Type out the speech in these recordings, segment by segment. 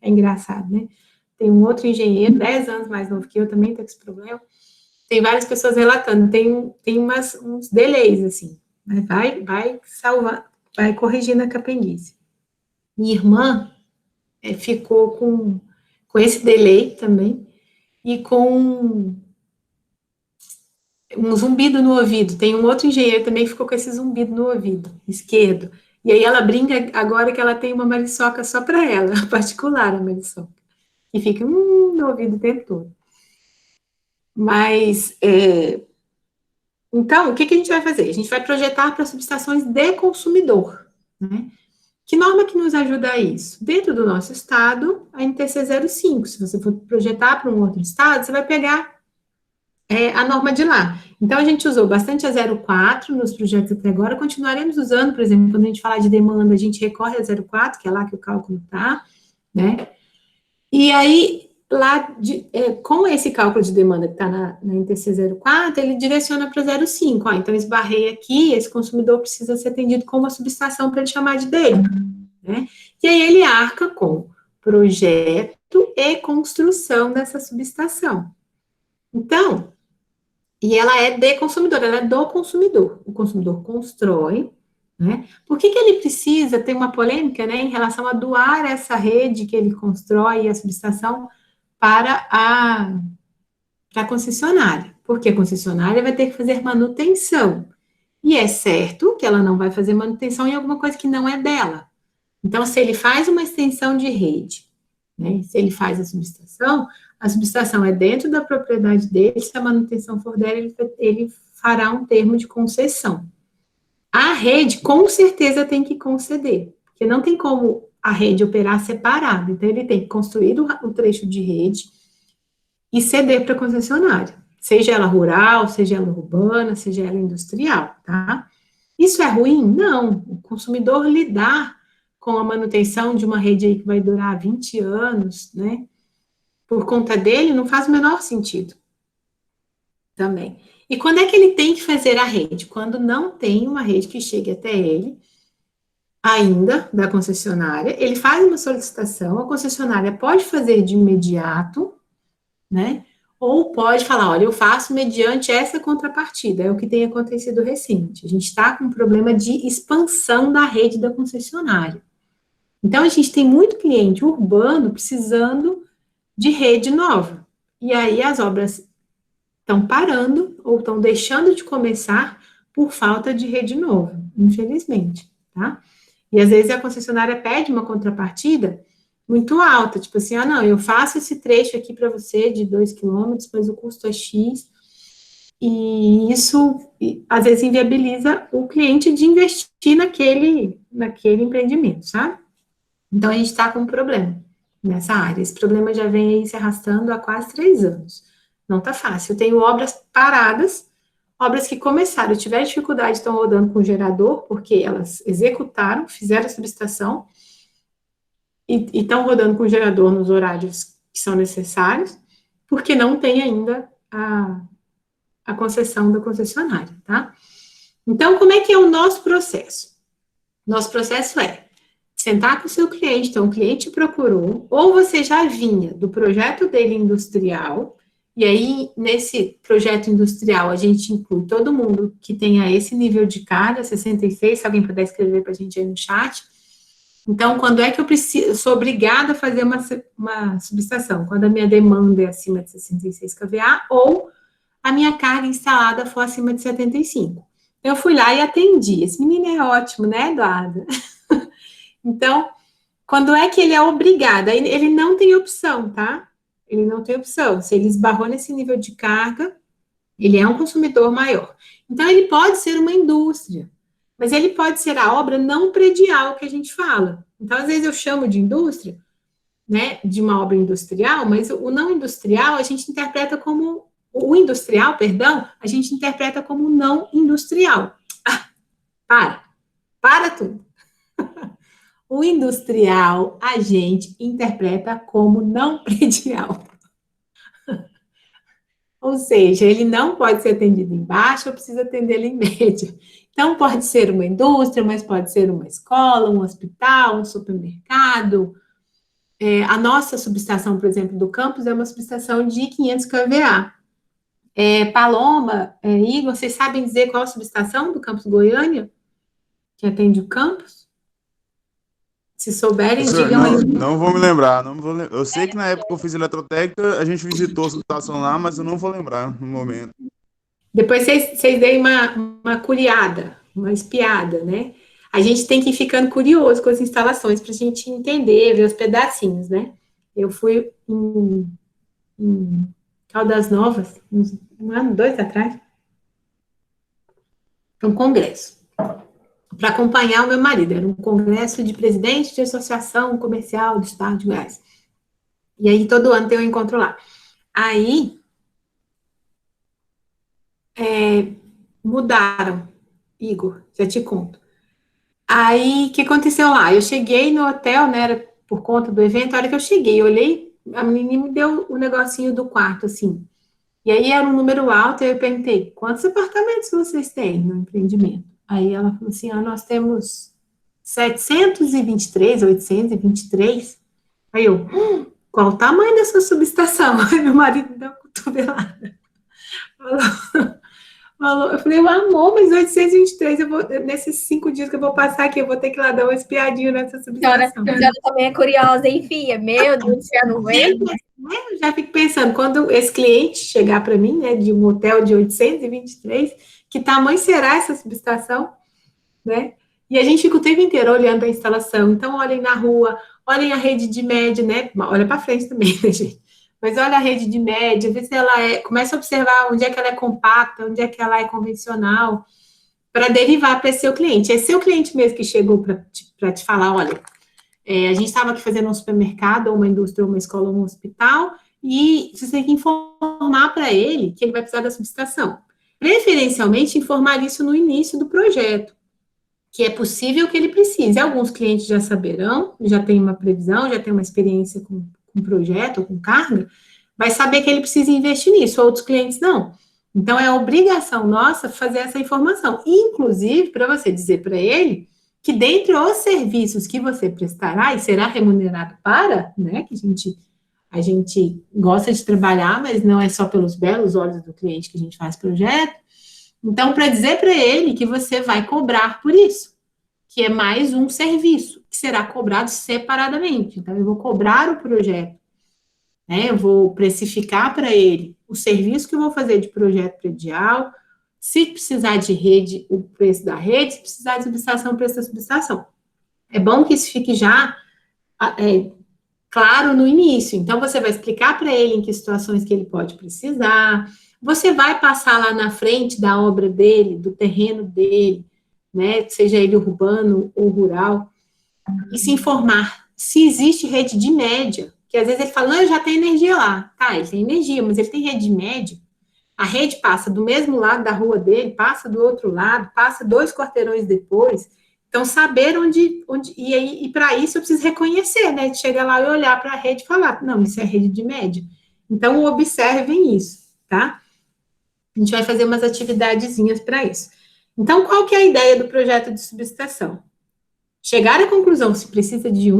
é engraçado, né? Tem um outro engenheiro, 10 anos mais novo que eu, também tem esse problema. Tem várias pessoas relatando, tem uns delays, assim, né? Vai salvar, vai corrigindo a capenguise. Minha irmã ficou com esse delay também, e com um zumbido no ouvido. Tem um outro engenheiro também que ficou com esse zumbido no ouvido esquerdo. E aí ela brinca agora que ela tem uma mariçoca só para ela, particular a mariçoca, que fica no ouvido o tempo todo. Mas, então, o que a gente vai fazer? A gente vai projetar para subestações de consumidor, né? Que norma que nos ajuda a isso? Dentro do nosso estado, a NTC 05. Se você for projetar para um outro estado, você vai pegar a norma de lá. Então, a gente usou bastante a 04 nos projetos até agora, continuaremos usando, por exemplo, quando a gente falar de demanda, a gente recorre a 04, que é lá que o cálculo está, né? E aí, lá, com esse cálculo de demanda que está na NTC 04, ele direciona para 05. Então, esbarrei aqui, esse consumidor precisa ser atendido com uma subestação para ele chamar de dele, né? E aí, ele arca com projeto e construção dessa subestação. Então, e ela é de consumidor, ela é do consumidor. O consumidor constrói, né? Por que ele precisa, tem uma polêmica, né, em relação a doar essa rede que ele constrói, a subestação, para a concessionária? Porque a concessionária vai ter que fazer manutenção. E é certo que ela não vai fazer manutenção em alguma coisa que não é dela. Então, se ele faz uma extensão de rede, né, se ele faz a subestação é dentro da propriedade dele, se a manutenção for dela, ele fará um termo de concessão. A rede, com certeza, tem que conceder, porque não tem como a rede operar separada. Então, ele tem que construir o trecho de rede e ceder para a concessionária, seja ela rural, seja ela urbana, seja ela industrial, tá? Isso é ruim? Não. O consumidor lidar com a manutenção de uma rede aí que vai durar 20 anos, né? Por conta dele, não faz o menor sentido. Também. E quando é que ele tem que fazer a rede? Quando não tem uma rede que chegue até ele, ainda, da concessionária, ele faz uma solicitação, a concessionária pode fazer de imediato, né? Ou pode falar, olha, eu faço mediante essa contrapartida, é o que tem acontecido recente. A gente está com um problema de expansão da rede da concessionária. Então, a gente tem muito cliente urbano precisando de rede nova. E aí, as obras estão parando ou estão deixando de começar por falta de rede nova, infelizmente, tá? E às vezes a concessionária pede uma contrapartida muito alta, tipo assim, não, eu faço esse trecho aqui para você de 2 quilômetros, mas o custo é X, e isso, às vezes, inviabiliza o cliente de investir naquele empreendimento, sabe? Então, a gente está com um problema nessa área. Esse problema já vem aí se arrastando há quase 3 anos. Não está fácil. Eu tenho obras paradas, obras que começaram, tiveram dificuldade, estão rodando com gerador, porque elas executaram, fizeram a subestação, e estão rodando com gerador nos horários que são necessários, porque não tem ainda a concessão da concessionária, tá? Então, como é que é o nosso processo? Nosso processo é sentar com o seu cliente, então o cliente procurou, ou você já vinha do projeto dele industrial, e aí, nesse projeto industrial, a gente inclui todo mundo que tenha esse nível de carga, 66, se alguém puder escrever para a gente aí no chat. Então, quando é que eu sou obrigada a fazer uma subestação? Quando a minha demanda é acima de 66 kVA, ou a minha carga instalada for acima de 75. Eu fui lá e atendi. Esse menino é ótimo, né, Eduardo? Então, quando é que ele é obrigado? Ele não tem opção, tá? Ele não tem opção. Se ele esbarrou nesse nível de carga, ele é um consumidor maior. Então, ele pode ser uma indústria, mas ele pode ser a obra não predial que a gente fala. Então, às vezes eu chamo de indústria, né, de uma obra industrial, mas o não industrial a gente interpreta como, o industrial, perdão, a gente interpreta como não industrial. Para tudo. O industrial a gente interpreta como não predial. Ou seja, ele não pode ser atendido em baixa, eu preciso atender ele em média. Então, pode ser uma indústria, mas pode ser uma escola, um hospital, um supermercado, a nossa subestação, por exemplo, do campus, é uma subestação de 500 kVA. Paloma, Igor, vocês sabem dizer qual a subestação do campus Goiânia, que atende o campus? Se souberem, digam aí. Não vou me lembrar, não vou lembrar. Eu sei que na época que eu fiz eletrotécnica, a gente visitou a subestação lá, mas eu não vou lembrar no momento. Depois vocês deem uma curiada, uma espiada, né? A gente tem que ir ficando curioso com as instalações para a gente entender, ver os pedacinhos, né? Eu fui em Caldas Novas, um ano, 2 atrás, para um congresso, para acompanhar o meu marido. Era um congresso de presidente de associação comercial do estado de Goiás. E aí, todo ano tem um encontro lá. Aí, mudaram, Igor, já te conto. Aí, o que aconteceu lá? Eu cheguei no hotel, né, era por conta do evento, a hora que eu cheguei, eu olhei, a menina me deu o negocinho do quarto, assim. E aí era um número alto, e eu perguntei, quantos apartamentos vocês têm no empreendimento? Aí ela falou assim, nós temos 723, 823. Aí eu, qual o tamanho dessa subestação? Aí meu marido me deu uma cotovelada. Falou, eu falei, amor, mas 823, nesses 5 dias que eu vou passar aqui, eu vou ter que ir lá dar uma espiadinha nessa subestação. A senhora também é curiosa, hein, filha? Meu Deus do céu, não vem? Eu já fico pensando, quando esse cliente chegar para mim, né, de um hotel de 823, que tamanho será essa subestação, né? E a gente fica o tempo inteiro olhando a instalação. Então, olhem na rua, olhem a rede de média, né? Olha para frente também, né, gente? Mas olha a rede de média, vê se ela começa a observar onde é que ela é compacta, onde é que ela é convencional, para derivar para esse seu cliente. É seu cliente mesmo que chegou para te falar, olha, a gente estava aqui fazendo um supermercado, ou uma indústria, ou uma escola, ou um hospital, e você tem que informar para ele que ele vai precisar da subestação. Preferencialmente, informar isso no início do projeto, que é possível que ele precise. Alguns clientes já saberão, já tem uma previsão, já tem uma experiência com projeto, ou com carga, vai saber que ele precisa investir nisso, outros clientes não. Então, é obrigação nossa fazer essa informação, inclusive para você dizer para ele que dentre os serviços que você prestará e será remunerado para, né, que a gente gosta de trabalhar, mas não é só pelos belos olhos do cliente que a gente faz projeto. Então, para dizer para ele que você vai cobrar por isso, que é mais um serviço, que será cobrado separadamente. Então, eu vou cobrar o projeto, né, eu vou precificar para ele o serviço que eu vou fazer de projeto predial, se precisar de rede, o preço da rede, se precisar de subestação, o preço da subestação. É bom que isso fique já claro no início. Então, você vai explicar para ele em que situações que ele pode precisar, você vai passar lá na frente da obra dele, do terreno dele, né, seja ele urbano ou rural, e se informar se existe rede de média, que às vezes ele fala, não, eu já tenho energia lá. Tá, ele tem energia, mas ele tem rede de média. A rede passa do mesmo lado da rua dele, passa do outro lado, passa 2 quarteirões depois. Então, saber onde e para isso eu preciso reconhecer, né? De chegar lá e olhar para a rede e falar, não, isso é rede de média. Então, observem isso, tá? A gente vai fazer umas atividadezinhas para isso. Então, qual que é a ideia do projeto de subestação? Chegar à conclusão se precisa de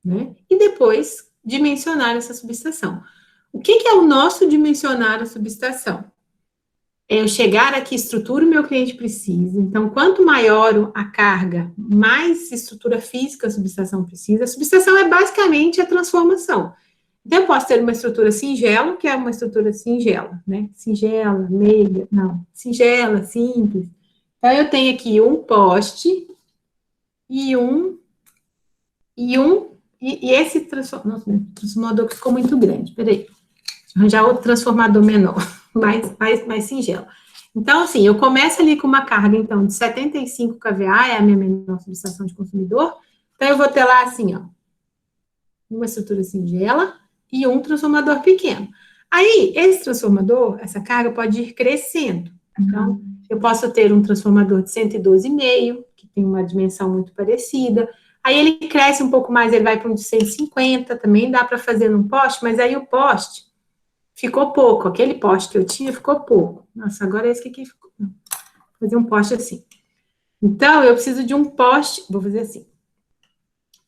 né? E depois dimensionar essa subestação. O que é o nosso dimensionar a subestação? É eu chegar aqui, estrutura o meu cliente precisa. Então, quanto maior a carga, mais estrutura física a subestação precisa. A subestação é basicamente a transformação. Então, eu posso ter uma estrutura singela, que é uma estrutura singela, né? Singela, meiga, não. Singela, simples. Então, eu tenho aqui um poste e esse transformador, nossa, o transformador ficou muito grande, peraí. Arranjar outro transformador menor, mais singelo. Então, assim, eu começo ali com uma carga, então, de 75 kVA, é a minha menor subestação de consumidor. Então, eu vou ter lá, assim, ó, uma estrutura singela e um transformador pequeno. Aí, esse transformador, essa carga pode ir crescendo. Então, eu posso ter um transformador de 112,5, que tem uma dimensão muito parecida. Aí, ele cresce um pouco mais, ele vai para um de 150, também dá para fazer num poste, mas aí o poste ficou pouco, aquele poste que eu tinha ficou pouco. Nossa, agora esse aqui ficou. Vou fazer um poste assim. Então, eu preciso de um poste, vou fazer assim.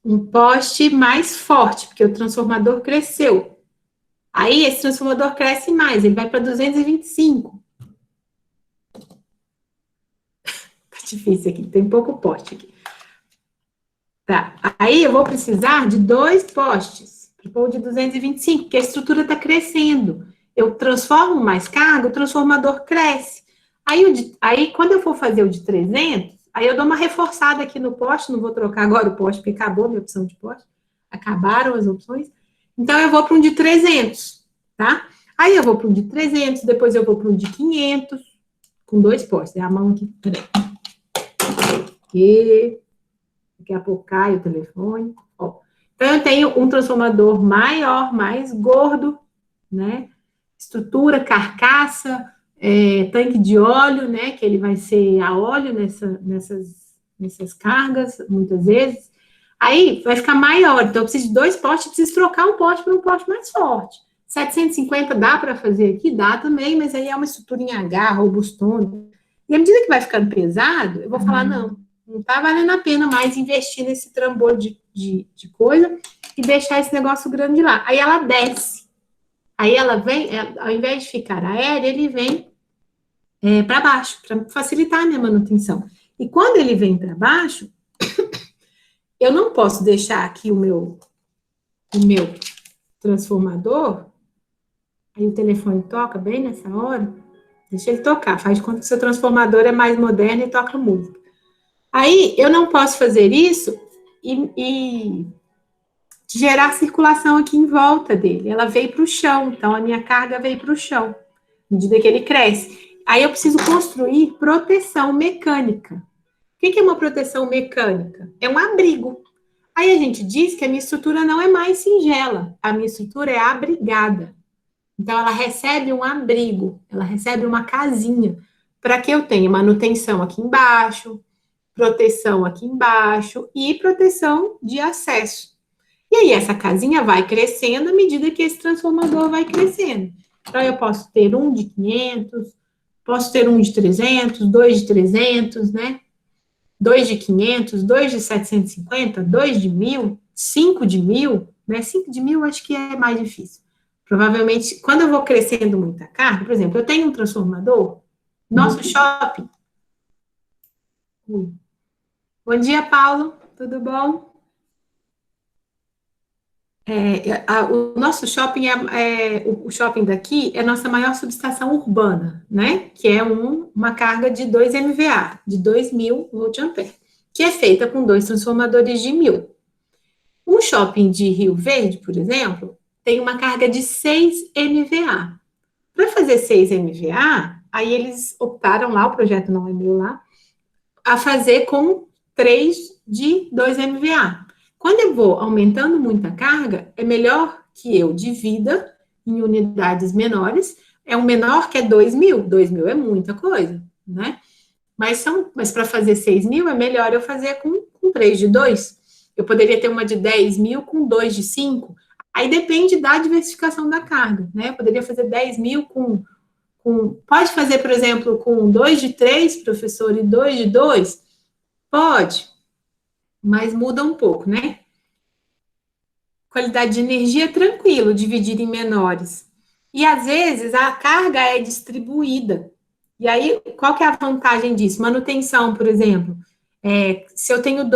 um poste mais forte, porque o transformador cresceu. Aí, esse transformador cresce mais, ele vai para 225. Tá difícil aqui, tem pouco poste aqui. Tá, aí eu vou precisar de 2 postes, ou de 225, porque a estrutura está crescendo. Eu transformo mais carga, o transformador cresce. Aí, quando eu for fazer o de 300, aí eu dou uma reforçada aqui no poste, não vou trocar agora o poste, porque acabou a minha opção de poste, acabaram as opções. Então, eu vou para um de 300, tá? Aí eu vou para um de 300, depois eu vou para um de 500, com 2 postes. É a mão aqui, peraí. Aqui. Daqui a pouco cai o telefone. Ó. Então, eu tenho um transformador maior, mais gordo, né? Estrutura, carcaça, tanque de óleo, né? Que ele vai ser a óleo nessas cargas, muitas vezes. Aí, vai ficar maior. Então, eu preciso de 2 postes, preciso trocar um poste para um poste mais forte. 750 dá para fazer aqui? Dá também, mas aí é uma estrutura em H, robustona. E à medida que vai ficando pesado, eu vou falar, não está valendo a pena mais investir nesse trambolho de coisa e deixar esse negócio grande lá. Aí ela desce. Aí ela vem, ao invés de ficar aérea, ele vem para baixo, para facilitar a minha manutenção. E quando ele vem para baixo, eu não posso deixar aqui o meu transformador. Aí o telefone toca bem nessa hora. Deixa ele tocar. Faz de conta que o seu transformador é mais moderno e toca música. Aí, eu não posso fazer isso e gerar circulação aqui em volta dele. Ela veio para o chão, então a minha carga veio para o chão, à medida que ele cresce. Aí eu preciso construir proteção mecânica. O que é uma proteção mecânica? É um abrigo. Aí a gente diz que a minha estrutura não é mais singela, a minha estrutura é abrigada. Então, ela recebe um abrigo, ela recebe uma casinha, para que eu tenha manutenção aqui embaixo, proteção aqui embaixo e proteção de acesso. E aí, essa casinha vai crescendo à medida que esse transformador vai crescendo. Então, eu posso ter um de 500, posso ter um de 300, 2 de 300, né? 2 de 500, 2 de 750, 2 de 1.000, 5 de 1.000, né? 5 de 1.000 acho que é mais difícil. Provavelmente, quando eu vou crescendo muita carga, por exemplo, eu tenho um transformador, nosso shopping. Bom dia, Paulo, tudo bom? O nosso shopping, o shopping daqui é a nossa maior subestação urbana, né? Que é uma carga de 2 MVA, de 2.000 volt-ampere, que é feita com 2 transformadores de 1.000. Um shopping de Rio Verde, por exemplo, tem uma carga de 6 MVA. Para fazer 6 MVA, aí eles optaram lá, o projeto não é meu lá, a fazer com 3 de 2 MVA. Quando eu vou aumentando muito a carga, é melhor que eu divida em unidades menores. É um menor que é 2.000. 2.000 é muita coisa, né? Mas para fazer 6.000, é melhor eu fazer com 3 de 2. Eu poderia ter uma de 10.000 com 2 de 5. Aí depende da diversificação da carga, né? Eu poderia fazer 10.000 pode fazer, por exemplo, com 2 de 3, professor, e 2 de 2? Pode, mas muda um pouco, né? Qualidade de energia, tranquilo, dividir em menores. E, às vezes, a carga é distribuída. E aí, qual que é a vantagem disso? Manutenção, por exemplo. Se eu tenho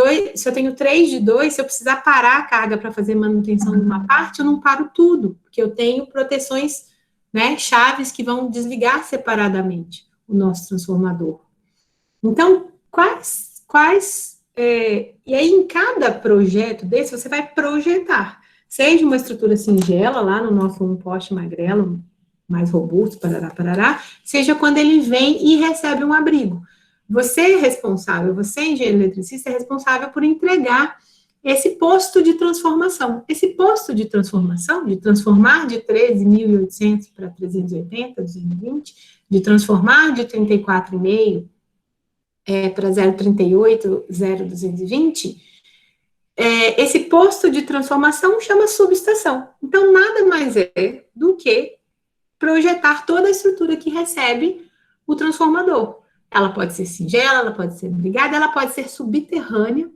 3 de 2, se eu precisar parar a carga para fazer manutenção de uma parte, eu não paro tudo, porque eu tenho proteções, né, chaves que vão desligar separadamente o nosso transformador. Então, e aí, em cada projeto desse, você vai projetar, seja uma estrutura singela, lá no nosso um poste magrelo, mais robusto, parará, seja quando ele vem e recebe um abrigo. Você é responsável, você, engenheiro eletricista, é responsável por entregar esse posto de transformação. Esse posto de transformação, de transformar de 13.800 para 380, 220, de transformar de 34,5 para 0,38, 0,220, esse posto de transformação chama subestação. Então, nada mais é do que projetar toda a estrutura que recebe o transformador. Ela pode ser singela, ela pode ser brigada, ela pode ser subterrânea,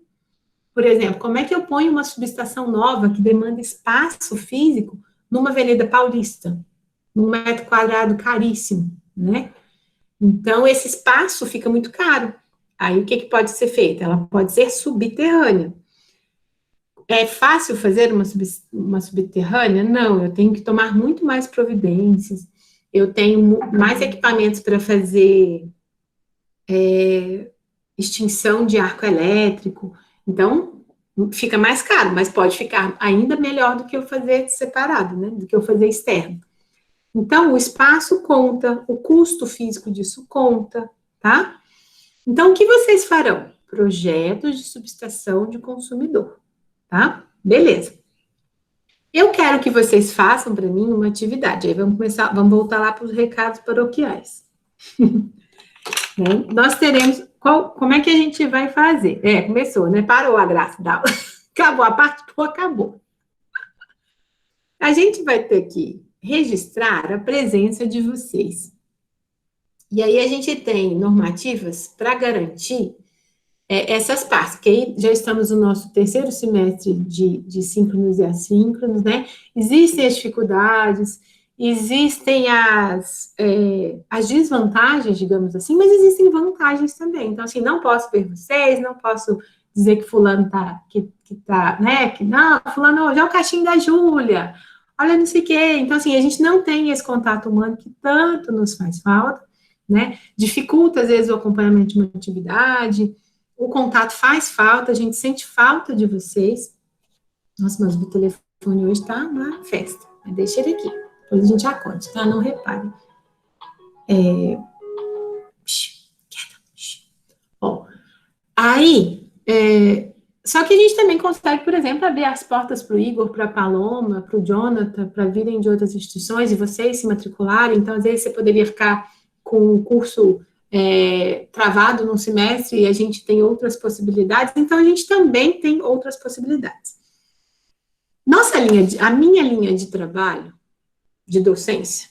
Por exemplo, como é que eu ponho uma subestação nova que demanda espaço físico numa Avenida Paulista, num metro quadrado caríssimo, né? Então, esse espaço fica muito caro. Aí, o que pode ser feito? Ela pode ser subterrânea. É fácil fazer uma subterrânea? Não, eu tenho que tomar muito mais providências, eu tenho mais equipamentos para fazer extinção de arco elétrico, então fica mais caro, mas pode ficar ainda melhor do que eu fazer separado, né? Do que eu fazer externo. Então, o espaço conta, o custo físico disso conta, tá? Então, o que vocês farão? Projetos de subestação de consumidor, tá? Beleza. Eu quero que vocês façam para mim uma atividade. Aí vamos voltar lá para os recados paroquiais. Né? Nós teremos, como é que a gente vai fazer? Começou, né? Parou a graça da aula. Acabou, a parte boa acabou. A gente vai ter que registrar a presença de vocês. E aí a gente tem normativas para garantir essas partes, que aí já estamos no nosso terceiro semestre de síncronos e assíncronos, né? Existem as dificuldades, existem as desvantagens, digamos assim, mas existem vantagens também. Então, assim, não posso ver vocês, não posso dizer que fulano né? Que não, fulano, já é o caixinho da Júlia, olha, não sei o quê. Então, assim, a gente não tem esse contato humano que tanto nos faz falta, né? Dificulta, às vezes, o acompanhamento de uma atividade, o contato faz falta, a gente sente falta de vocês. Nossa, mas o telefone hoje está na festa. Deixa ele aqui, depois a gente acorde, tá? Não reparem. Ó, aí, só que a gente também consegue, por exemplo, abrir as portas para o Igor, para a Paloma, para o Jonathan, para virem de outras instituições e vocês se matricularem. Então, às vezes, você poderia ficar com o curso travado num semestre e a gente tem outras possibilidades. Então, a gente também tem outras possibilidades. A minha linha de trabalho, de docência,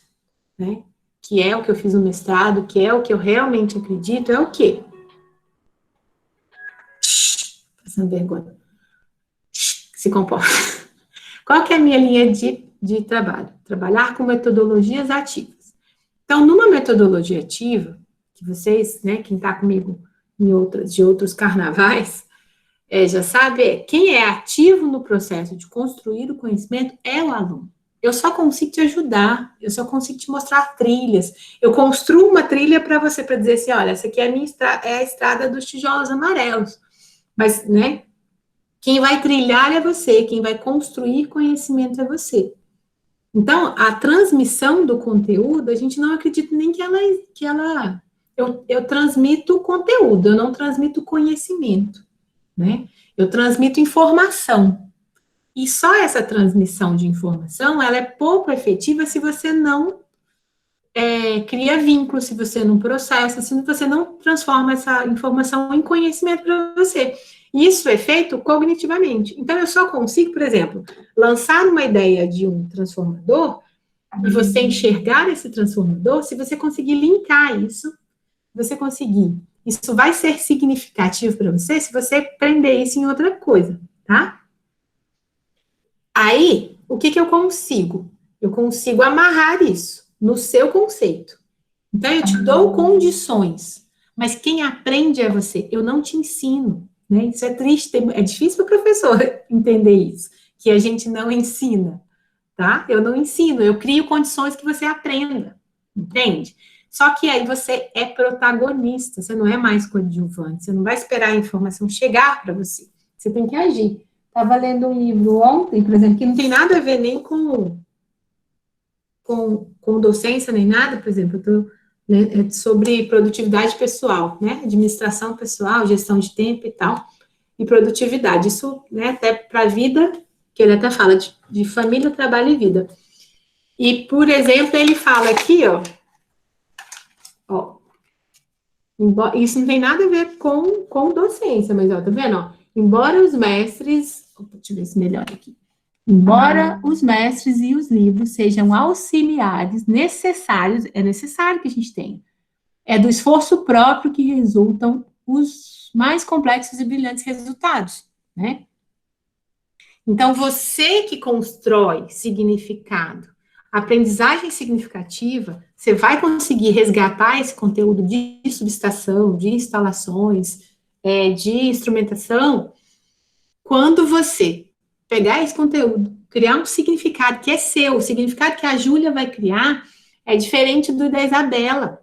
né, que é o que eu fiz no mestrado, que é o que eu realmente acredito, é o quê? Passando vergonha. Se comporta. Qual que é a minha linha de trabalho? Trabalhar com metodologias ativas. Então, numa metodologia ativa, que vocês, né, quem está comigo de outros carnavais, já sabe, quem é ativo no processo de construir o conhecimento é o aluno. Eu só consigo te ajudar, eu só consigo te mostrar trilhas. Eu construo uma trilha para você, para dizer assim, olha, essa aqui é a estrada dos tijolos amarelos. Mas, né, quem vai trilhar é você, quem vai construir conhecimento é você. Então, a transmissão do conteúdo, a gente não acredita nem eu transmito conteúdo, eu não transmito conhecimento, né? Eu transmito informação. E só essa transmissão de informação, ela é pouco efetiva se você não cria vínculo, se você não processa, se você não transforma essa informação em conhecimento para você. Isso é feito cognitivamente. Então, eu só consigo, por exemplo, lançar uma ideia de um transformador e você enxergar esse transformador, se você conseguir linkar isso, isso vai ser significativo para você se você prender isso em outra coisa, tá? Aí, o que eu consigo? Eu consigo amarrar isso no seu conceito. Então, eu te dou condições, mas quem aprende é você. Eu não te ensino, né? Isso é triste, é difícil para o professor entender isso, que a gente não ensina, tá? Eu não ensino, eu crio condições que você aprenda, entende? Só que aí você é protagonista, você não é mais coadjuvante, você não vai esperar a informação chegar para você, você tem que agir. Estava lendo um livro ontem, por exemplo, que não tem nada a ver nem com docência, nem nada, por exemplo, sobre produtividade pessoal, né, administração pessoal, gestão de tempo e tal, e produtividade, isso, né, até para a vida, que ele até fala de família, trabalho e vida. E, por exemplo, ele fala aqui, ó, isso não tem nada a ver com docência, mas, ó, tá vendo, ó, embora os mestres, deixa eu ver se melhor aqui, embora os mestres e os livros sejam auxiliares necessários, é necessário que a gente tenha, é do esforço próprio que resultam os mais complexos e brilhantes resultados, né? Então, você que constrói significado, aprendizagem significativa, você vai conseguir resgatar esse conteúdo de subestação, de instalações, de instrumentação, quando você pegar esse conteúdo, criar um significado que é seu, o significado que a Júlia vai criar é diferente do da Isabela.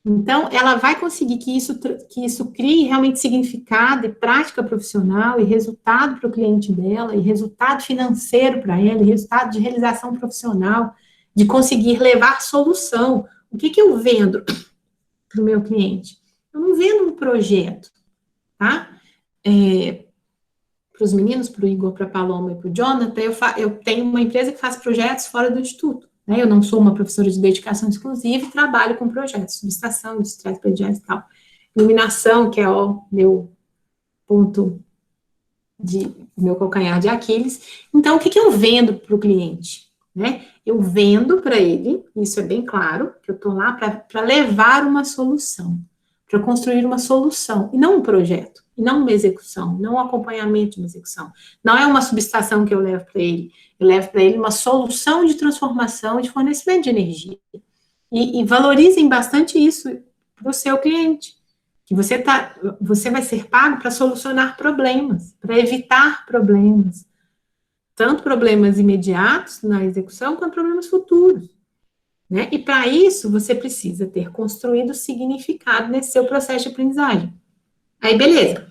Então, ela vai conseguir que isso crie realmente significado e prática profissional e resultado para o cliente dela, e resultado financeiro para ela, e resultado de realização profissional, de conseguir levar solução. O que eu vendo para o meu cliente? Eu não vendo um projeto, tá? Para os meninos, para o Igor, para a Paloma e para o Jonathan, eu tenho uma empresa que faz projetos fora do instituto. Eu não sou uma professora de dedicação exclusiva e trabalho com projetos, subestação, industriais, prediais e tal. Iluminação, que é o meu ponto meu calcanhar de Aquiles. Então, o que eu vendo para o cliente? Né? Eu vendo para ele, isso é bem claro, que eu estou lá para levar uma solução, para construir uma solução, e não um projeto, e não uma execução, não um acompanhamento de uma execução. Não é uma subestação que eu levo para ele, eu levo para ele uma solução de transformação e de fornecimento de energia. E valorizem bastante isso para o seu cliente, que você vai ser pago para solucionar problemas, para evitar problemas, tanto problemas imediatos na execução, quanto problemas futuros. Né? E para isso, você precisa ter construído significado nesse seu processo de aprendizagem. Aí, beleza.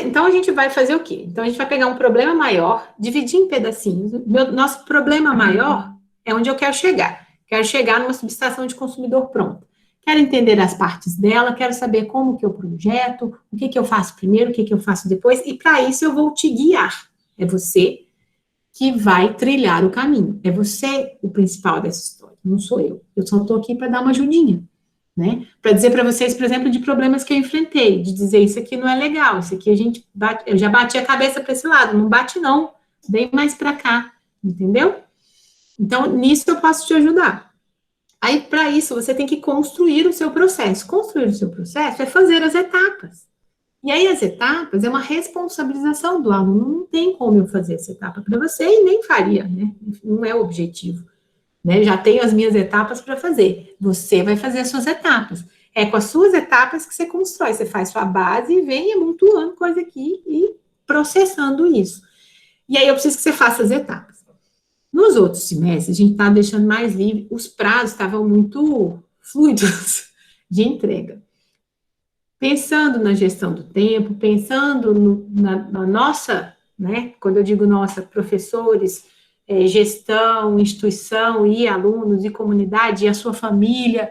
Então, a gente vai fazer o quê? Então, a gente vai pegar um problema maior, dividir em pedacinhos. Nosso problema maior é onde eu quero chegar. Quero chegar numa subestação de consumidor pronta. Quero entender as partes dela, quero saber como que eu projeto, o que eu faço primeiro, o que eu faço depois, e para isso eu vou te guiar. É você que vai trilhar o caminho. É você o principal dessa história, não sou eu. Eu só estou aqui para dar uma ajudinha. Né? Para dizer para vocês, por exemplo, de problemas que eu enfrentei, de dizer isso aqui não é legal, isso aqui eu já bati a cabeça para esse lado, não bate não, vem mais para cá, entendeu? Então, nisso eu posso te ajudar. Aí, para isso, você tem que construir o seu processo. Construir o seu processo é fazer as etapas. E aí, as etapas é uma responsabilização do aluno, não tem como eu fazer essa etapa para você e nem faria, né? Não é o objetivo. Né, já tenho as minhas etapas para fazer. Você vai fazer as suas etapas. É com as suas etapas que você constrói. Você faz sua base e vem amontoando coisa aqui e processando isso. E aí eu preciso que você faça as etapas. Nos outros semestres, a gente está deixando mais livre. Os prazos estavam muito fluidos de entrega. Pensando na gestão do tempo, pensando na nossa, né? Quando eu digo nossa, professores, gestão, instituição e alunos e comunidade e a sua família,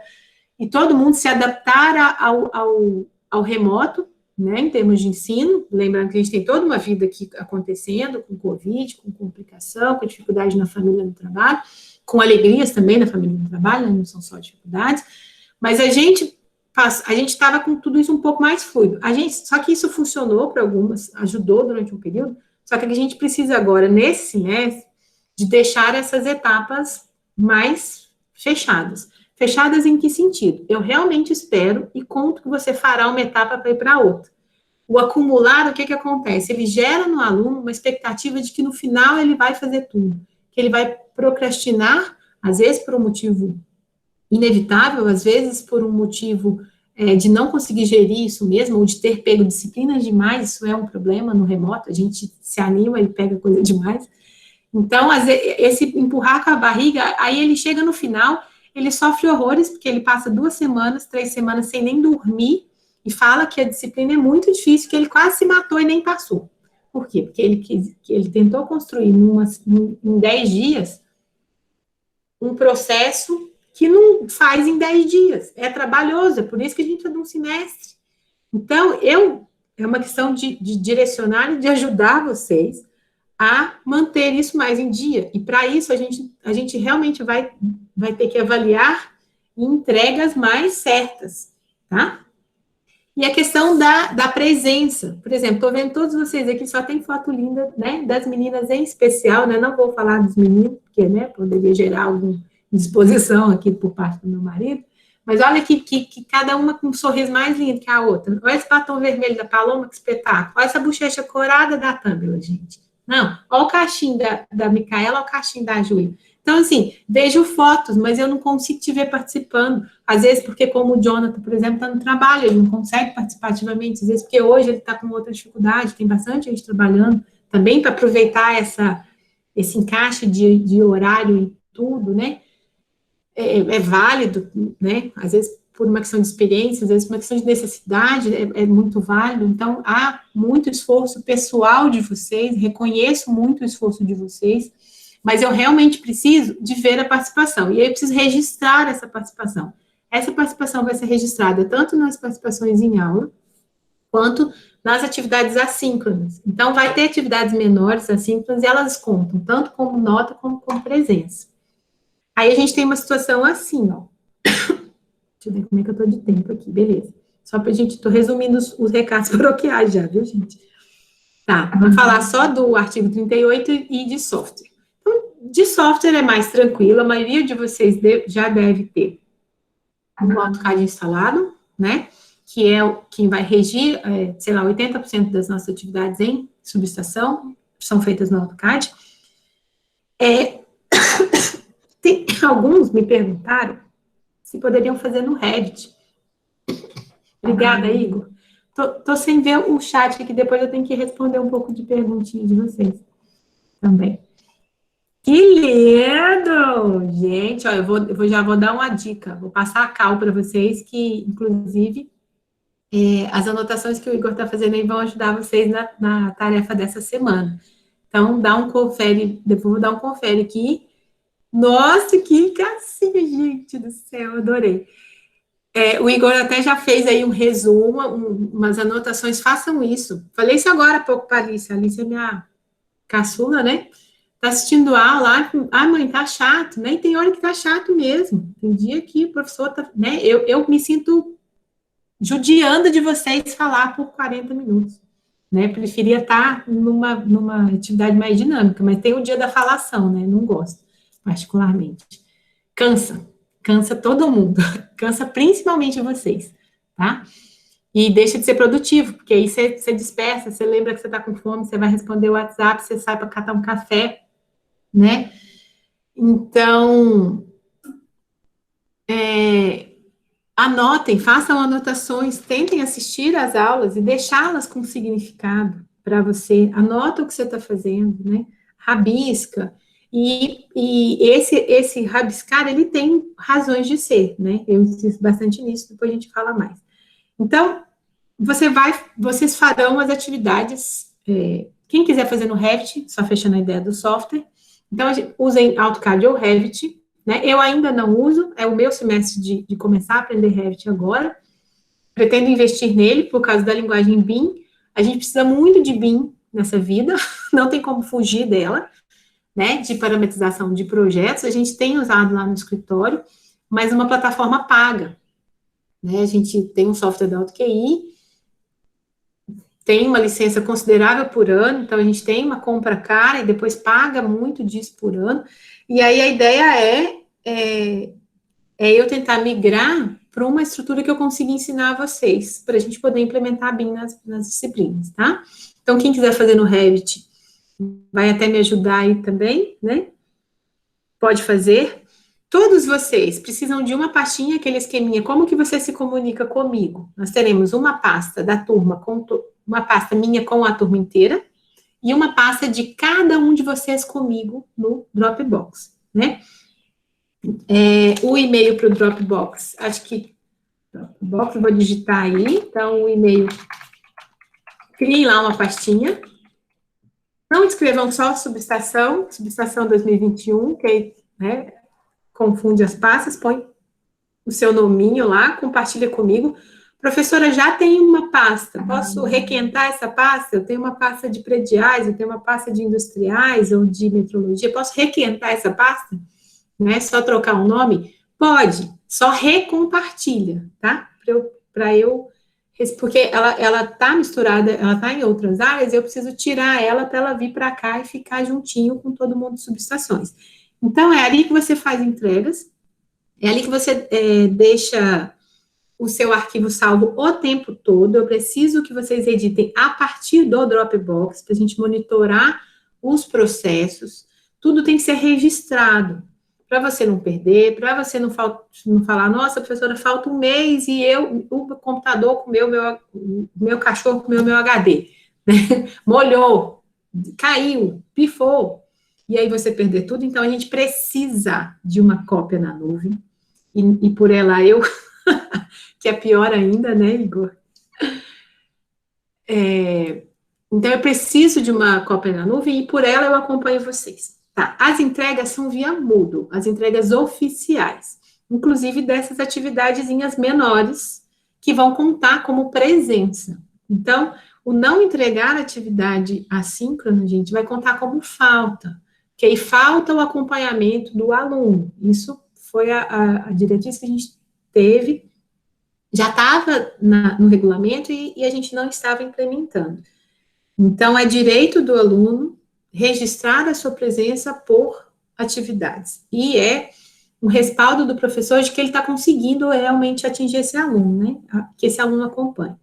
e todo mundo se adaptar ao remoto, né, em termos de ensino, lembrando que a gente tem toda uma vida aqui acontecendo, com Covid, com complicação, com dificuldade na família no trabalho, com alegrias também na família no trabalho, né, não são só dificuldades, mas a gente estava com tudo isso um pouco mais fluido. Só que isso funcionou para algumas, ajudou durante um período, só que a gente precisa agora, nesse semestre, de deixar essas etapas mais fechadas. Fechadas em que sentido? Eu realmente espero e conto que você fará uma etapa para ir para outra. O acumular, o que acontece? Ele gera no aluno uma expectativa de que no final ele vai fazer tudo, que ele vai procrastinar, às vezes por um motivo inevitável, às vezes por um motivo de não conseguir gerir isso mesmo, ou de ter pego disciplinas demais, isso é um problema no remoto, a gente se anima e pega coisa demais. Então, esse empurrar com a barriga, aí ele chega no final, ele sofre horrores, porque ele passa 2 semanas, 3 semanas sem nem dormir, e fala que a disciplina é muito difícil, que ele quase se matou e nem passou. Por quê? Porque ele tentou construir em 10 dias um processo que não faz em 10 dias. É trabalhoso, é por isso que a gente está num semestre. Então, é uma questão de direcionar e de ajudar vocês a manter isso mais em dia. E para isso, a gente realmente vai ter que avaliar entregas mais certas, tá? E a questão da presença. Por exemplo, estou vendo todos vocês aqui, só tem foto linda, né, das meninas em especial, né? Não vou falar dos meninos, porque, né, poderia gerar alguma indisposição aqui por parte do meu marido, Mas olha que cada uma com um sorriso mais lindo que a outra. Olha esse batom vermelho da Paloma, que espetáculo. Olha essa bochecha corada da Tâmela, gente. Não, olha o cachinho da Micaela, olha o cachinho da Júlia. Então, assim, vejo fotos, mas eu não consigo te ver participando. Às vezes, porque como o Jonathan, por exemplo, está no trabalho, ele não consegue participar ativamente. Às vezes, porque hoje ele está com outra dificuldade, tem bastante gente trabalhando também para aproveitar esse encaixe de horário e tudo, né? É válido, né? Às vezes por uma questão de experiência, às vezes por uma questão de necessidade, é muito válido. Então, há muito esforço pessoal de vocês, reconheço muito o esforço de vocês, mas eu realmente preciso de ver a participação, e aí eu preciso registrar essa participação. Essa participação vai ser registrada tanto nas participações em aula, quanto nas atividades assíncronas. Então, vai ter atividades menores, assíncronas, e elas contam, tanto como nota, como presença. Aí a gente tem uma situação assim, ó. Deixa eu ver como é que eu tô de tempo aqui, beleza. Só pra gente, tô resumindo os recados paroquiais já, viu, gente? Tá, vamos falar só do artigo 38 e de software. Então, de software é mais tranquilo, a maioria de vocês já deve ter um AutoCAD instalado, né? Que é quem vai regir, sei lá, 80% das nossas atividades em subestação, são feitas no AutoCAD. Alguns me perguntaram se poderiam fazer no Revit. Obrigada, Igor. Tô sem ver o chat aqui, depois eu tenho que responder um pouco de perguntinha de vocês também. Que lindo! Gente, ó, já vou dar uma dica, vou passar a cal para vocês, que, inclusive, as anotações que o Igor está fazendo aí vão ajudar vocês na tarefa dessa semana. Então, dá um confere, depois vou dar um confere aqui. Nossa, que gracinha, gente do céu, adorei. O Igor até já fez aí um resumo, umas anotações, façam isso. Falei isso agora há pouco para a Alice é minha caçula, né? Tá assistindo aula, mãe, tá chato, né? E tem hora que tá chato mesmo. Tem dia que o professor tá, né? Eu me sinto judiando de vocês falar por 40 minutos, né? Preferia estar numa atividade mais dinâmica, mas tem o dia da falação, né? Não gosto, particularmente. Cansa todo mundo, cansa principalmente vocês, tá? E deixa de ser produtivo, porque aí você dispersa, você lembra que você tá com fome, você vai responder o WhatsApp, você sai para catar um café, né? Então, anotem, façam anotações, tentem assistir às aulas e deixá-las com significado para você. Anota o que você está fazendo, né? Rabisca. E esse rabiscar, ele tem razões de ser, né? Eu insisto bastante nisso, depois a gente fala mais. Então, vocês farão as atividades, quem quiser fazer no Revit, só fechando a ideia do software, então, usem AutoCAD ou Revit, né? Eu ainda não uso, é o meu semestre de começar a aprender Revit agora, pretendo investir nele por causa da linguagem BIM, a gente precisa muito de BIM nessa vida, não tem como fugir dela, né, de parametrização de projetos, a gente tem usado lá no escritório, mas uma plataforma paga, né, a gente tem um software da AutoQI, tem uma licença considerável por ano, então a gente tem uma compra cara e depois paga muito disso por ano, e aí a ideia é eu tentar migrar para uma estrutura que eu consiga ensinar a vocês, para a gente poder implementar BIM nas disciplinas, tá? Então, quem quiser fazer no Revit, vai até me ajudar aí também, né? Pode fazer. Todos vocês precisam de uma pastinha, aquele esqueminha, como que você se comunica comigo? Nós teremos uma pasta da turma, uma pasta minha com a turma inteira, e uma pasta de cada um de vocês comigo no Dropbox, né? O e-mail para o Dropbox, acho que Dropbox, eu vou digitar aí, então o e-mail, criem lá uma pastinha, não escrevam só subestação 2021, que aí, né, confunde as pastas, põe o seu nominho lá, compartilha comigo. Professora, já tem uma pasta, posso requentar essa pasta? Eu tenho uma pasta de prediais, eu tenho uma pasta de industriais ou de metrologia, posso requentar essa pasta? Não é só trocar um nome? Pode, só recompartilha, tá? Porque ela tá misturada, ela tá em outras áreas, eu preciso tirar ela para ela vir para cá e ficar juntinho com todo mundo de subestações. Então, é ali que você faz entregas, É ali que você deixa o seu arquivo salvo o tempo todo. Eu preciso que vocês editem a partir do Dropbox, para a gente monitorar os processos. Tudo tem que ser registrado, para você não perder, para você não falar, nossa, professora, falta um mês e o computador comeu meu cachorro comeu meu HD, né? Molhou, caiu, pifou, e aí você perder tudo. Então, a gente precisa de uma cópia na nuvem, e por ela que é pior ainda, né, Igor? Então, eu preciso de uma cópia na nuvem e por ela eu acompanho vocês. Tá? As entregas são via Moodle, as entregas oficiais, inclusive dessas atividadezinhas menores que vão contar como presença. Então, o não entregar atividade assíncrona, gente, vai contar como falta, que aí falta o acompanhamento do aluno. Isso foi a diretriz que a gente teve, já estava no regulamento e a gente não estava implementando. Então, é direito do aluno registrar a sua presença por atividades. E é um respaldo do professor de que ele está conseguindo realmente atingir esse aluno, né? Que esse aluno acompanhe.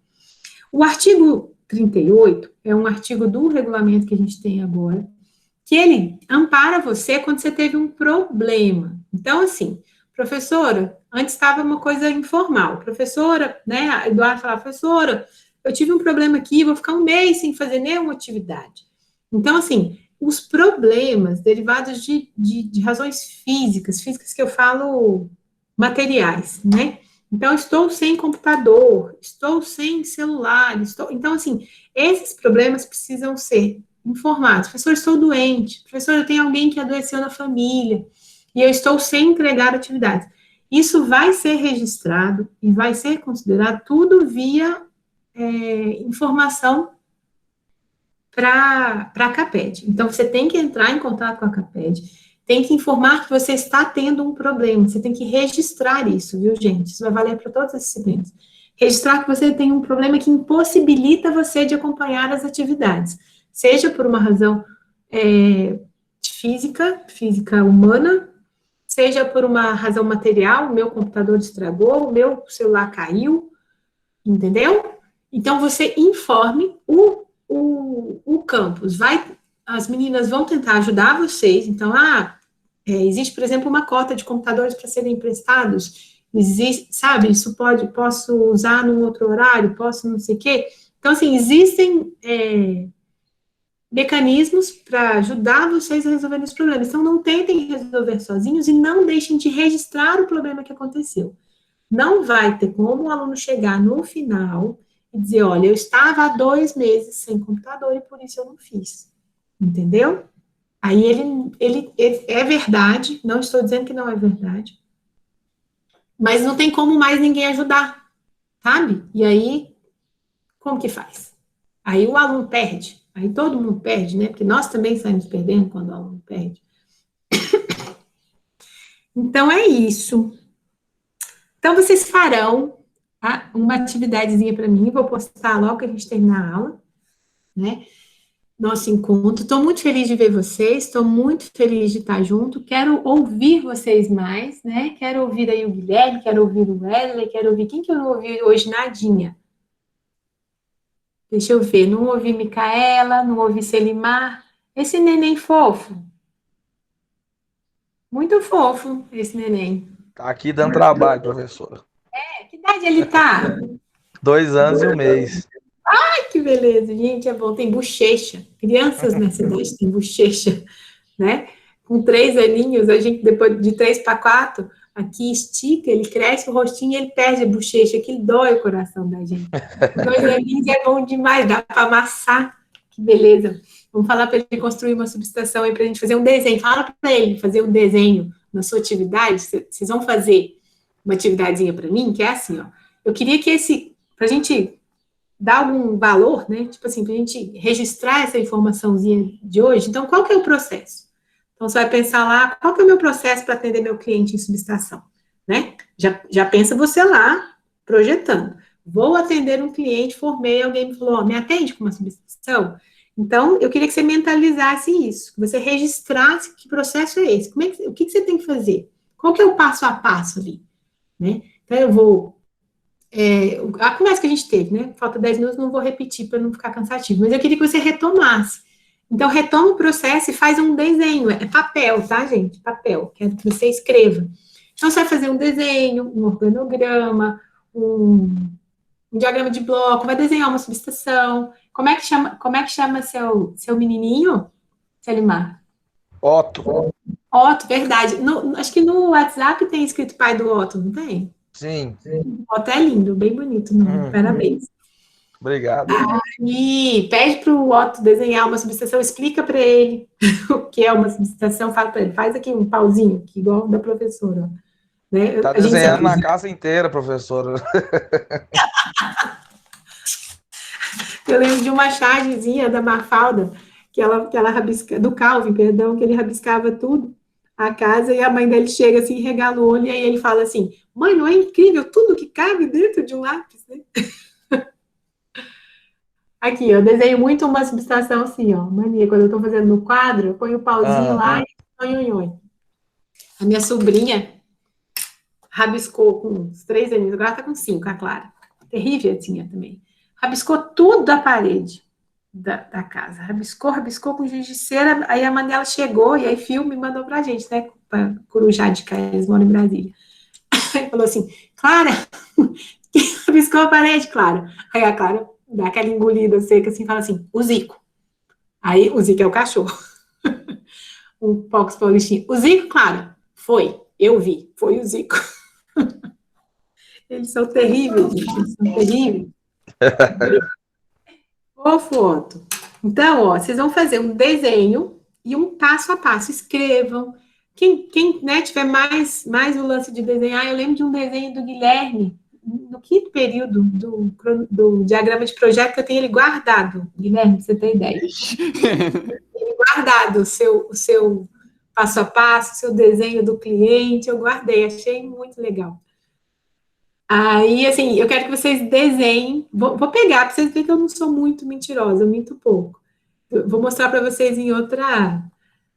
O artigo 38 é um artigo do regulamento que a gente tem agora, que ele ampara você quando você teve um problema. Então, assim, professora, antes estava uma coisa informal. Professora, né, a Eduardo falava, professora, eu tive um problema aqui, vou ficar um mês sem fazer nenhuma atividade. Então, assim, os problemas derivados de razões físicas que eu falo materiais, né? Então, estou sem computador, estou sem celular, Então, assim, esses problemas precisam ser informados. Professor, estou doente. Professor, eu tenho alguém que adoeceu na família e eu estou sem entregar atividades. Isso vai ser registrado e vai ser considerado tudo via informação para a CAPED. Então, você tem que entrar em contato com a CAPED, tem que informar que você está tendo um problema, você tem que registrar isso, viu, gente? Isso vai valer para todas as disciplinas. Registrar que você tem um problema que impossibilita você de acompanhar as atividades, seja por uma razão física humana, seja por uma razão material, o meu computador estragou, o meu celular caiu, entendeu? Então, você informe o campus. As meninas vão tentar ajudar vocês. Então, existe, por exemplo, uma cota de computadores para serem emprestados. Existe, sabe, posso usar num outro horário, posso não sei o quê. Então, assim, existem mecanismos para ajudar vocês a resolver os problemas. Então, não tentem resolver sozinhos e não deixem de registrar o problema que aconteceu. Não vai ter como o aluno chegar no final e dizer, olha, eu estava há 2 meses sem computador e por isso eu não fiz. Entendeu? Aí ele é verdade, não estou dizendo que não é verdade, mas não tem como mais ninguém ajudar, sabe? E aí, como que faz? Aí o aluno perde, aí todo mundo perde, né? Porque nós também saímos perdendo quando o aluno perde. Então, é isso. Então, vocês farão uma atividadezinha para mim, vou postar logo que a gente terminar a aula, né? Nosso encontro. Estou muito feliz de ver vocês, estou muito feliz de estar junto, quero ouvir vocês mais, né? Quero ouvir aí o Guilherme, quero ouvir o Wesley, quero ouvir... Quem que eu não ouvi hoje? Nadinha. Deixa eu ver, não ouvi Micaela, não ouvi Selimar. Esse neném fofo. Muito fofo, esse neném. Tá aqui dando trabalho, professora. Que idade ele tá? 2 anos e 1 mês. Ai, que beleza, gente, é bom. Tem bochecha. Crianças nessa idade têm bochecha, né? Com 3 aninhos, a gente, depois de 3 para 4, aqui estica, ele cresce o rostinho e ele perde a bochecha, que dói o coração da gente. 2 aninhos é bom demais, dá para amassar. Que beleza. Vamos falar para ele construir uma subestação aí para a gente fazer um desenho. Fala para ele fazer um desenho na sua atividade. Vocês vão fazer uma atividadezinha para mim, que é assim, ó. Eu queria que para a gente dar algum valor, né? Tipo assim, para a gente registrar essa informaçãozinha de hoje. Então, qual que é o processo? Então, você vai pensar lá, qual que é o meu processo para atender meu cliente em subestação, né? Já pensa você lá, projetando. Vou atender um cliente, formei, alguém me falou, me atende com uma subestação? Então, eu queria que você mentalizasse isso, que você registrasse que processo é esse, o que você tem que fazer, Qual que é o passo a passo ali, né? Então, eu vou... a conversa que a gente teve, né? Falta 10 minutos, não vou repetir para não ficar cansativo, mas eu queria que você retomasse. Então, retoma o processo e faz um desenho. É papel, tá, gente? Papel. Quero que você escreva. Então, você vai fazer um desenho, um organograma, um diagrama de bloco, vai desenhar uma subestação. Como é que chama seu menininho, Selimar? Otto. Otto, verdade. Acho que no WhatsApp tem escrito pai do Otto, não tem? Sim. O Otto é lindo, bem bonito. Parabéns. Obrigado. E pede para o Otto desenhar uma subestação, explica para ele o que é uma subestação, fala para ele, faz aqui um pauzinho, que igual o da professora. Né? Tá desenhando na casa inteira, professora. Eu lembro de uma chargezinha da Mafalda, que ela rabisca, do Calvin, perdão, que ele rabiscava tudo, a casa, e a mãe dele chega assim, regala o olho, e aí ele fala assim, mãe, não é incrível tudo que cabe dentro de um lápis, né? Aqui, eu desenho muito uma subestação assim, ó, mania, quando eu tô fazendo no quadro, eu ponho o pauzinho lá e oi. A minha sobrinha rabiscou com uns 3 anos, agora tá com 5, a Clara. Terrível, tinha também. Rabiscou tudo da parede da casa. Rabiscou com giz de cera, aí a mãe dela chegou, e aí filme mandou pra gente, né, pra Corujá de Cá, eles moram em Brasília. Aí falou assim, Clara, quem rabiscou a parede, Clara? Aí a Clara dá aquela engolida seca assim, fala assim, o Zico. Aí o Zico é o cachorro. Um Pox Paulistinha. O Zico, Clara, foi, eu vi, foi o Zico. Eles são terríveis, gente, eles são terríveis. Ô, foto. Então, ó, vocês vão fazer um desenho e um passo a passo. Escrevam. Quem né, tiver mais o lance de desenhar, eu lembro de um desenho do Guilherme, no quinto período do diagrama de projeto, que eu tenho ele guardado. Guilherme, pra você ter ideia. Ele guardado o seu passo a passo, o seu desenho do cliente, eu guardei, achei muito legal. Aí, assim, eu quero que vocês desenhem. Vou pegar para vocês verem que eu não sou muito mentirosa, eu minto pouco. Eu vou mostrar para vocês em outra.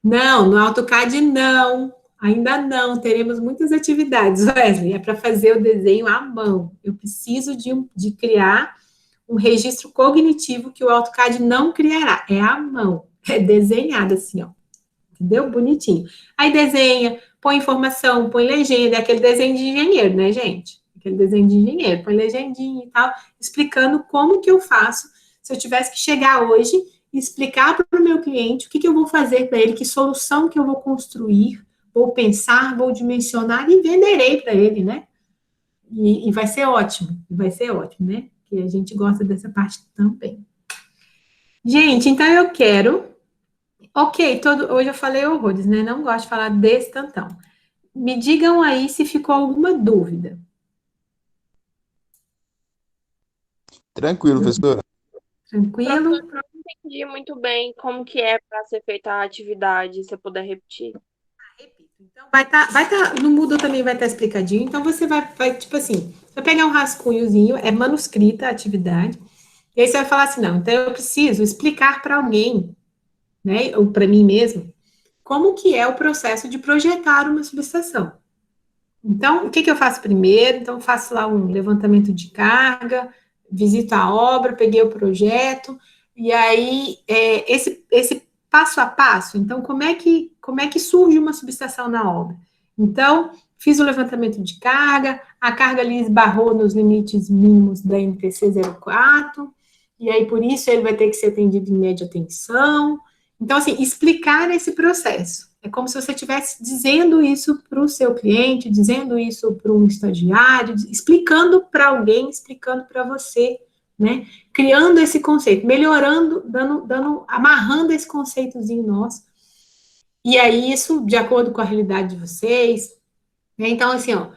Não, no AutoCAD não. Ainda não. Teremos muitas atividades, Wesley. É para fazer o desenho à mão. Eu preciso de criar um registro cognitivo que o AutoCAD não criará. É à mão. É desenhado assim, ó. Entendeu? Bonitinho. Aí desenha, põe informação, põe legenda. É aquele desenho de engenheiro, né, gente? Aquele desenho de engenheiro, põe legendinha e tal, explicando como que eu faço, se eu tivesse que chegar hoje e explicar para o meu cliente o que eu vou fazer para ele, que solução que eu vou construir, vou pensar, vou dimensionar e venderei para ele, né? E vai ser ótimo, né? Que a gente gosta dessa parte também. Gente, então eu quero... Ok, hoje eu falei horrores, né? Não gosto de falar desse tantão. Me digam aí se ficou alguma dúvida. Tranquilo, professora. Tranquilo? Professora, eu não entendi muito bem como que é para ser feita a atividade, se você puder repetir. Repito. Então, vai tá, no Moodle também vai estar explicadinho. Então, você vai, tipo assim, você vai pegar um rascunhozinho, é manuscrita a atividade, e aí você vai falar assim, não, então eu preciso explicar para alguém, né, ou para mim mesmo, como que é o processo de projetar uma subestação. Então, o que eu faço primeiro? Então, faço lá um levantamento de carga, visito a obra, peguei o projeto, e aí, esse passo a passo, então, como é que surge uma subestação na obra? Então, fiz o levantamento de carga, a carga ali esbarrou nos limites mínimos da NTC 04, e aí, por isso, ele vai ter que ser atendido em média tensão. Então, assim, explicar esse processo. É como se você estivesse dizendo isso para o seu cliente, dizendo isso para um estagiário, explicando para alguém, explicando para você, né? Criando esse conceito, melhorando, amarrando esse conceitozinho nosso. E aí, isso de acordo com a realidade de vocês. Né? Então, assim, ó,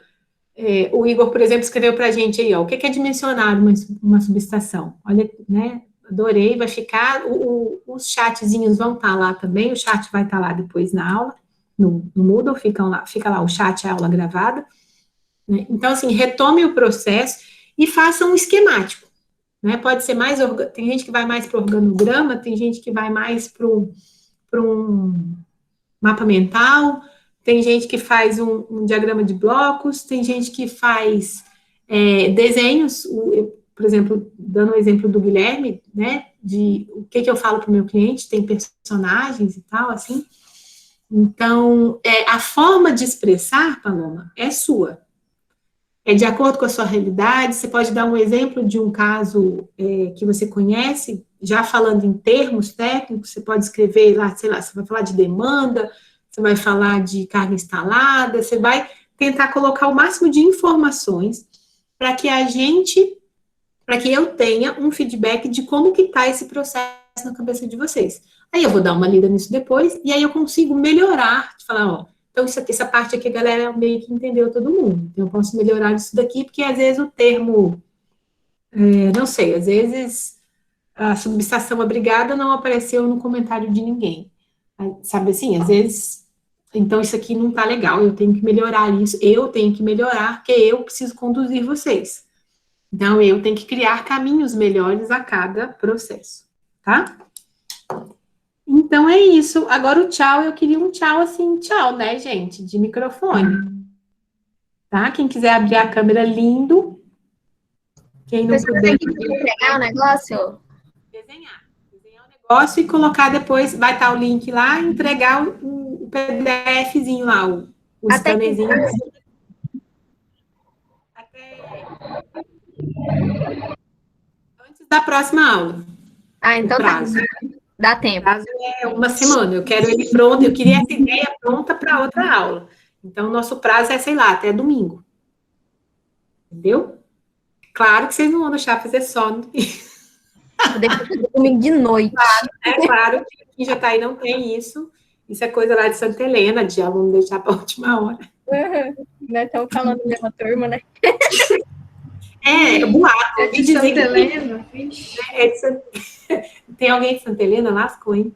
o Igor, por exemplo, escreveu para a gente aí, ó, o que é dimensionar uma subestação? Olha, né? Adorei, vai ficar, os chatzinhos vão estar lá também, o chat vai estar lá depois na aula, no Moodle, fica lá o chat, a aula gravada, né? Então, assim, retome o processo e faça um esquemático, né? Pode ser mais, tem gente que vai mais para o organograma, tem gente que vai mais para um mapa mental, tem gente que faz um diagrama de blocos, tem gente que faz desenhos, por exemplo, dando o exemplo do Guilherme, né, de o que eu falo para o meu cliente, tem personagens e tal, assim. Então, a forma de expressar, Paloma, é sua. É de acordo com a sua realidade. Você pode dar um exemplo de um caso que você conhece, já falando em termos técnicos, você pode escrever lá, sei lá, você vai falar de demanda, você vai falar de carga instalada, você vai tentar colocar o máximo de informações para que eu tenha um feedback de como que está esse processo na cabeça de vocês. Aí eu vou dar uma lida nisso depois, e aí eu consigo melhorar, de falar, ó, então isso aqui, essa parte aqui a galera meio que entendeu todo mundo. Então eu posso melhorar isso daqui, porque às vezes o termo, não sei, às vezes a subestação abrigada não apareceu no comentário de ninguém. Sabe assim, às vezes, então isso aqui não tá legal, eu tenho que melhorar isso, eu tenho que melhorar, porque eu preciso conduzir vocês. Então, eu tenho que criar caminhos melhores a cada processo, tá? Então, é isso. Agora, o tchau, eu queria um tchau assim, tchau, né, gente? De microfone. Tá? Quem quiser abrir a câmera, lindo. Quem não Você puder... tem que entregar o negócio? Desenhar o negócio e colocar depois, vai estar o link lá, entregar o PDFzinho lá, o scannerzinho. Antes da próxima aula. Ah, então tá. Dá tempo. O prazo é uma semana. Eu quero ele pronto. Eu queria essa ideia pronta para outra aula. Então, o nosso prazo é, sei lá, até domingo. Entendeu? Claro que vocês não vão deixar fazer só no domingo de noite. Claro que aqui em Jataí não tem isso. Isso é coisa lá de Santa Helena, de aluno deixar para a última hora. Nós estamos falando da mesma turma, né? Boato. É de Santa Helena? Tem alguém de Santa Helena? Lascou, hein?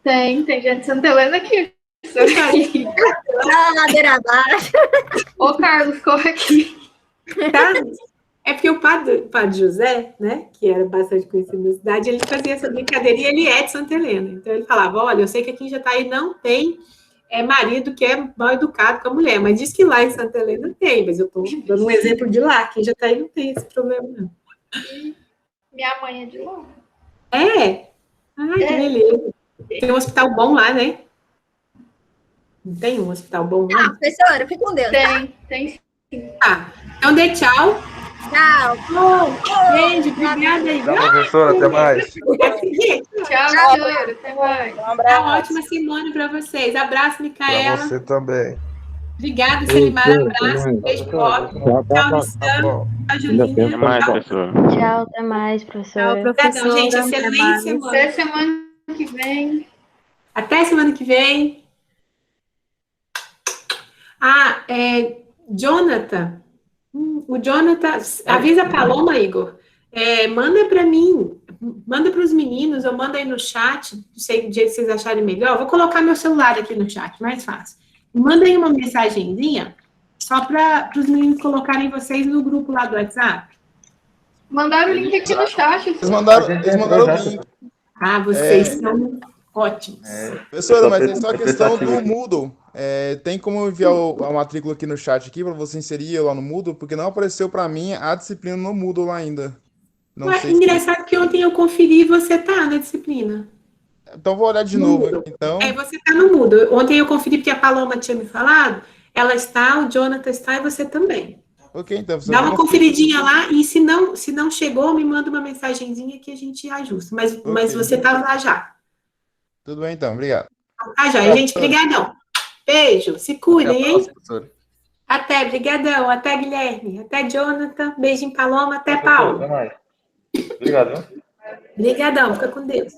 Tem gente de Santa Helena aqui. Ladeira abaixo. Ô, Carlos, corre aqui. Carlos, é porque o padre José, né, que era bastante conhecido na cidade, ele fazia essa brincadeira e ele é de Santa Helena. Então ele falava, olha, eu sei que aqui em Jataí não tem marido que é mal educado com a mulher, mas diz que lá em Santa Helena tem, mas eu estou dando um exemplo de lá, aqui em Jataí não tem esse problema, não. Minha mãe é de lá. Ai, que beleza. Tem um hospital bom lá, né? Não tem um hospital bom lá? Professora, fica com Deus. Tem sim. Então dê tchau. Tchau. Beijo, obrigada aí. Tchau, professora, até mais. Tchau, galera. Até mais. Uma ótima semana para vocês. Abraço, Micaela. Pra você também. Obrigada, Selimar. Abraço. Beijo, Bob. Tchau, Lissandro. Tchau, Julinha. Até mais, professor. Tchau, até mais, professor. Obrigadão, gente. Excelente semana. Até semana que vem. Até semana que vem. Jonathan. O Jonathan, avisa a Paloma, Igor. Manda para mim, manda para os meninos, ou manda aí no chat, não sei do jeito que vocês acharem melhor. Vou colocar meu celular aqui no chat, mais fácil. Manda aí uma mensagenzinha, só para os meninos colocarem vocês no grupo lá do WhatsApp. Mandaram o link aqui no chat. Eles mandaram o link. Vocês são ótimos. Professora, mas é só a questão do Moodle. Tem como enviar a matrícula aqui no chat aqui para você inserir lá no Moodle? Porque não apareceu para mim a disciplina no Moodle lá ainda. Não sei engraçado que ontem eu conferi e você tá na disciplina. Então vou olhar de novo aqui, então. Você tá no Moodle. Ontem eu conferi porque a Paloma tinha me falado. Ela está, o Jonathan está e você também. Ok, então. Dá uma conferidinha lá e se não chegou, me manda uma mensagenzinha que a gente ajusta. Mas você tá lá já. Tudo bem, então. Obrigado. Tá, já. Gente, brigadão. Beijo. Se cuidem, hein? Até, brigadão. Até, Guilherme. Até, Jonathan. Beijinho, Paloma. Até, Paulo. Até mais. Obrigado. Brigadão. Fica com Deus.